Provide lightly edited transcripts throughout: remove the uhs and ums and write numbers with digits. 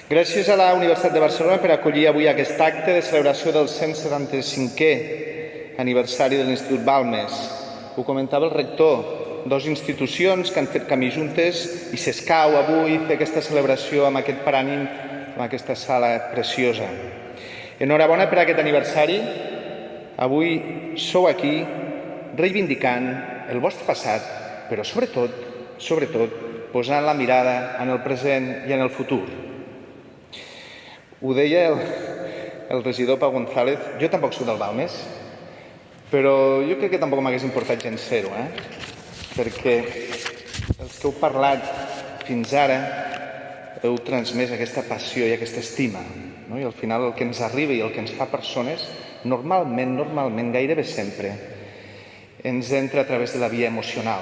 Gràcies a la Universitat de Barcelona per acollir avui aquest acte de celebració del 175è aniversari de l'Institut Balmes. Ho comentava el rector, dues institucions que han fet camí juntes i s'escau avui fer aquesta celebració amb aquest parànim, en aquesta sala preciosa. Enhorabona per aquest aniversari. Avui sou aquí reivindicant el vostre passat, però sobretot, posant la mirada en el present i en el futur. Ho deia el regidor Pau González, jo tampoc soc del Balmes, però jo crec que tampoc m'hagués importat gens ser-ho, perquè els que heu parlat fins ara heu transmès aquesta passió i aquesta estima, no? I al final el que ens arriba i el que ens fa persones, normalment, gairebé sempre, ens entra a través de la via emocional,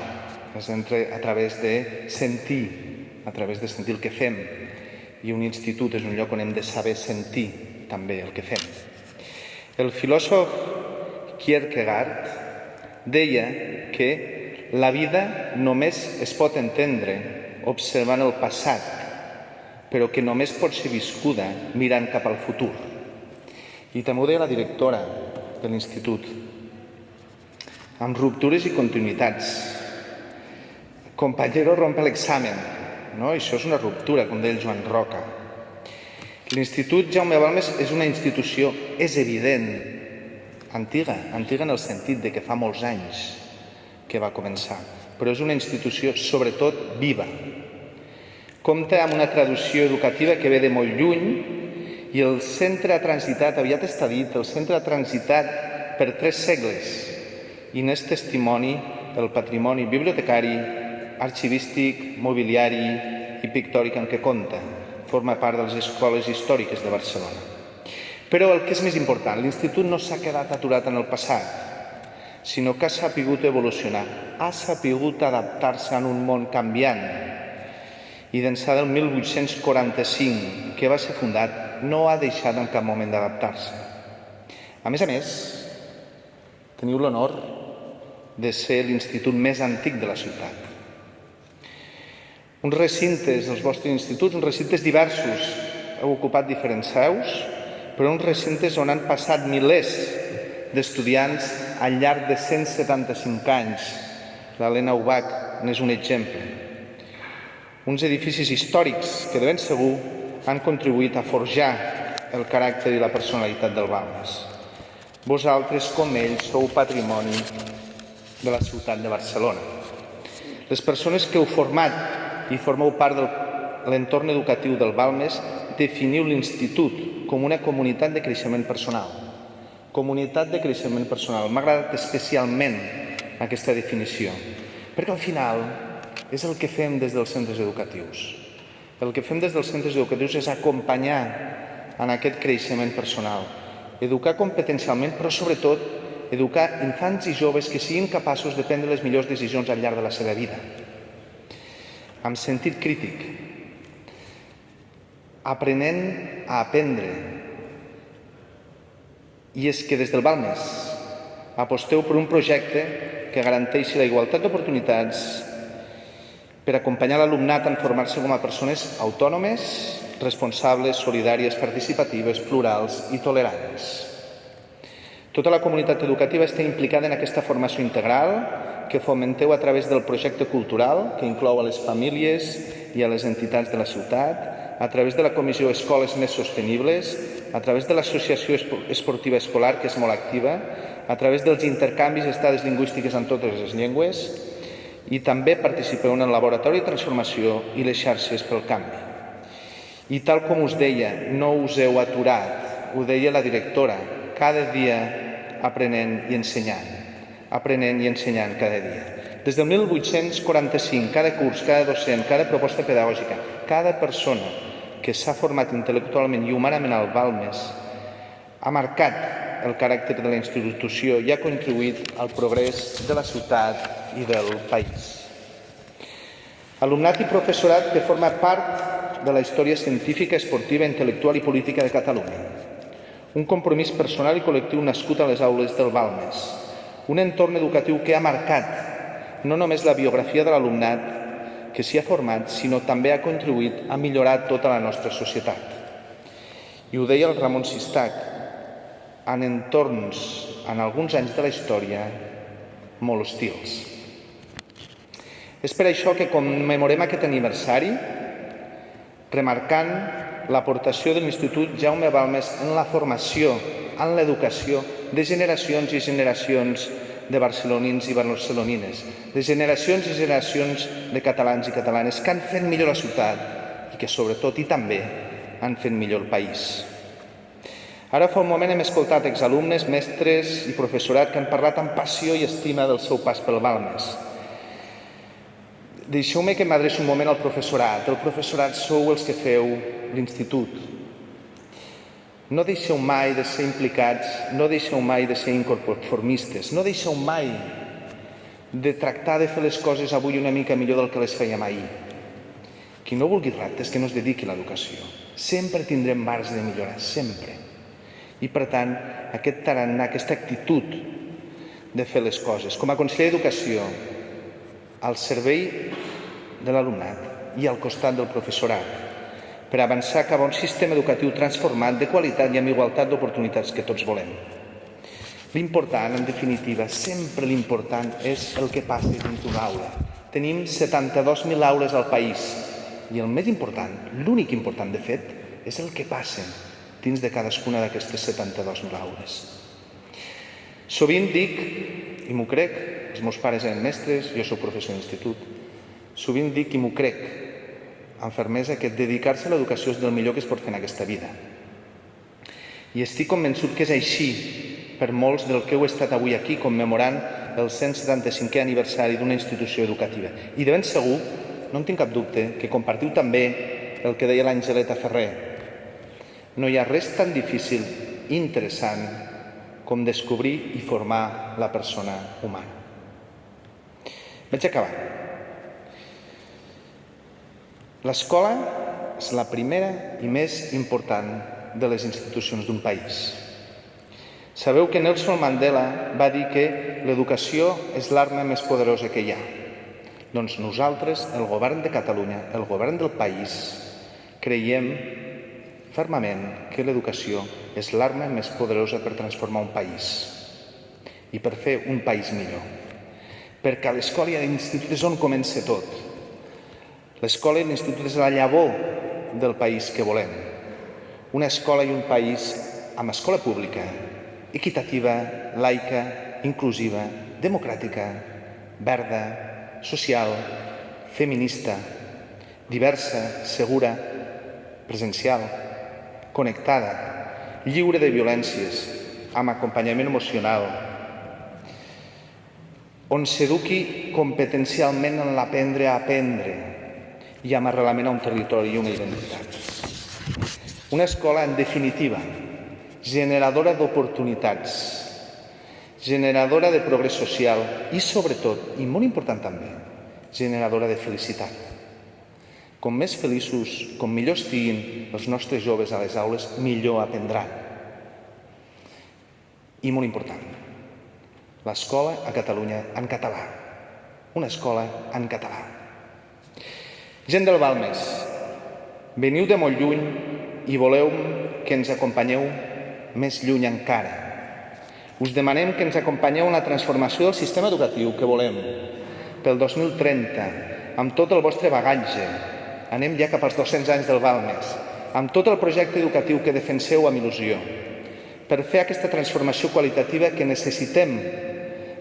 ens entra a través de sentir el que fem. I un institut és un lloc on hem de saber sentir també el que fem. El filòsof Kierkegaard deia que la vida només es pot entendre observant el passat, però que només pot ser viscuda mirant cap al futur. I també ho deia la directora de l'institut, amb ruptures i continuïtats. Compañero rompe l'examen. No? Això és una ruptura, com deia el Joan Roca. L'Institut Jaume Balmes és una institució, és evident, antiga en el sentit de que fa molts anys que va començar, però és una institució sobretot viva. Compta amb una tradició educativa que ve de molt lluny i el centre ha transitat, aviat està dit, el centre ha transitat per 3 segles i n'és testimoni el patrimoni bibliotecari, arxivístic, mobiliari i pictòric en què compta. Forma part de les escoles històriques de Barcelona. Però el que és més important, l'Institut no s'ha quedat aturat en el passat, sinó que ha sapigut evolucionar, ha sapigut adaptar-se en un món canviant. I d'ençà del 1845, que va ser fundat, no ha deixat en cap moment d'adaptar-se. A més, teniu l'honor de ser l'institut més antic de la ciutat. Uns recintes dels vostres instituts, uns recintes diversos, heu ocupat diferents seus, però uns recintes on han passat milers d'estudiants al llarg de 175 anys. L'Helena Ubach n'és un exemple. Uns edificis històrics que de ben segur han contribuït a forjar el caràcter i la personalitat del Balmes. Vosaltres, com ells, sou patrimoni de la ciutat de Barcelona. Les persones que heu format i formeu part de l'entorn educatiu del Balmes, definiu l'Institut com una comunitat de creixement personal. Comunitat de creixement personal. M'ha agradat especialment aquesta definició, perquè al final és el que fem des dels centres educatius. El que fem des dels centres educatius és acompanyar en aquest creixement personal, educar competencialment, però sobretot educar infants i joves que siguin capaços de prendre les millors decisions al llarg de la seva vida. Amb sentit crític, aprenent a aprendre. I és que des del Balmes aposteu per un projecte que garanteixi la igualtat d'oportunitats per acompanyar l'alumnat en formar-se com a persones autònomes, responsables, solidàries, participatives, plurals i tolerants. Tota la comunitat educativa està implicada en aquesta formació integral que fomenteu a través del projecte cultural, que inclou a les famílies i a les entitats de la ciutat, a través de la Comissió Escoles Més Sostenibles, a través de l'Associació Esportiva Escolar, que és molt activa, a través dels intercanvis d'estades lingüístiques en totes les llengües, i també participeu en el Laboratori de Transformació i les xarxes pel canvi. I tal com us deia, no us heu aturat, ho deia la directora, cada dia aprenent i ensenyant cada dia. Des del 1845, cada curs, cada docent, cada proposta pedagògica, cada persona que s'ha format intel·lectualment i humanament al Balmes ha marcat el caràcter de la institució i ha contribuït al progrés de la ciutat i del país. Alumnat i professorat que forma part de la història científica, esportiva, intel·lectual i política de Catalunya. Un compromís personal i col·lectiu nascut a les aules del Balmes. Un entorn educatiu que ha marcat no només la biografia de l'alumnat, que s'hi ha format, sinó també ha contribuït a millorar tota la nostra societat. I ho deia el Ramon Sistac, en entorns, en alguns anys de la història, molt hostils. És per això que commemorem aquest aniversari remarcant l'aportació de l'Institut Jaume Balmes en la formació, en l'educació de generacions i generacions de barcelonins i barcelonines, de generacions i generacions de catalans i catalanes que han fet millor la ciutat i que sobretot i també han fet millor el país. Ara fa un moment hem escoltat exalumnes, mestres i professorat que han parlat amb passió i estima del seu pas pel Balmes. Deixeu-me que m'adreci un moment al professorat. El professorat sou els que feu l'institut. No deixeu mai de ser implicats, no deixeu mai de ser inconformistes, no deixeu mai de tractar de fer les coses avui una mica millor del que les fèiem ahir. Qui no vulgui reptes, que no es dediqui a l'educació. Sempre tindrem marge de millorar, sempre. I per tant, aquest tarannà, aquesta actitud de fer les coses, com a conseller d'Educació, al servei de l'alumnat i al costat del professorat, per avançar cap a un sistema educatiu transformat, de qualitat i amb igualtat d'oportunitats que tots volem. L'important, en definitiva, sempre l'important és el que passi dins d'una aula. Tenim 72.000 aules al país i el més important, l'únic important de fet, és el que passen dins de cadascuna d'aquestes 72.000 aules. Sovint dic, i m'ho crec, els meus pares eren mestres, jo soc professor d'institut, sovint dic i m'ho crec amb fermesa que dedicar-se a l'educació és del millor que es pot fer en aquesta vida. I estic convençut que és així per molts del que heu estat avui aquí commemorant el 175è aniversari d'una institució educativa. I de ben segur, no en tinc cap dubte, que compartiu també el que deia l'Angeleta Ferrer. No hi ha res tan difícil i interessant com descobrir i formar la persona humana. Vaig acabar. L'escola és la primera i més important de les institucions d'un país. Sabeu que Nelson Mandela va dir que l'educació és l'arma més poderosa que hi ha. Doncs nosaltres, el govern de Catalunya, el govern del país, creiem fermament que l'educació és l'arma més poderosa per transformar un país i per fer un país millor. Perquè a l'escola i a l'institut és on comença tot. L'escola i l'institut és la llavor del país que volem. Una escola i un país amb escola pública, equitativa, laica, inclusiva, democràtica, verda, social, feminista, diversa, segura, presencial, connectada, lliure de violències, amb acompanyament emocional, on s'eduqui competencialment en l'aprendre a aprendre i amb arrelament a un territori i una identitat. Una escola, en definitiva, generadora d'oportunitats, generadora de progrés social i, sobretot, i molt important també, generadora de felicitat. Com més feliços, com millor estiguin els nostres joves a les aules, millor aprendran. I molt important, l'escola a Catalunya en català. Una escola en català. Gent del Balmes, veniu de molt lluny i voleu que ens acompanyeu més lluny encara. Us demanem que ens acompanyeu en la transformació del sistema educatiu que volem pel 2030, amb tot el vostre bagatge. Anem ja cap als 200 anys del Balmes, amb tot el projecte educatiu que defenseu amb il·lusió, per fer aquesta transformació qualitativa que necessitem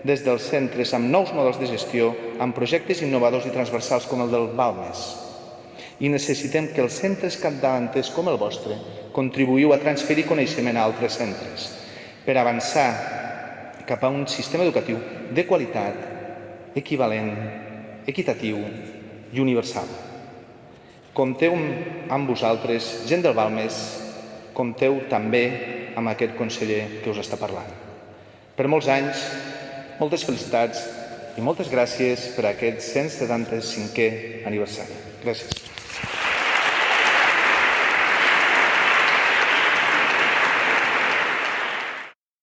des dels centres amb nous models de gestió, amb projectes innovadors i transversals com el del Balmes. I necessitem que els centres capdavanters com el vostre contribuïu a transferir coneixement a altres centres per avançar cap a un sistema educatiu de qualitat, equivalent, equitatiu i universal. Compteu amb vosaltres, gent del Balmes, compteu també amb aquest conseller que us està parlant. Per molts anys, moltes felicitats i moltes gràcies per aquest 175è aniversari. Gràcies.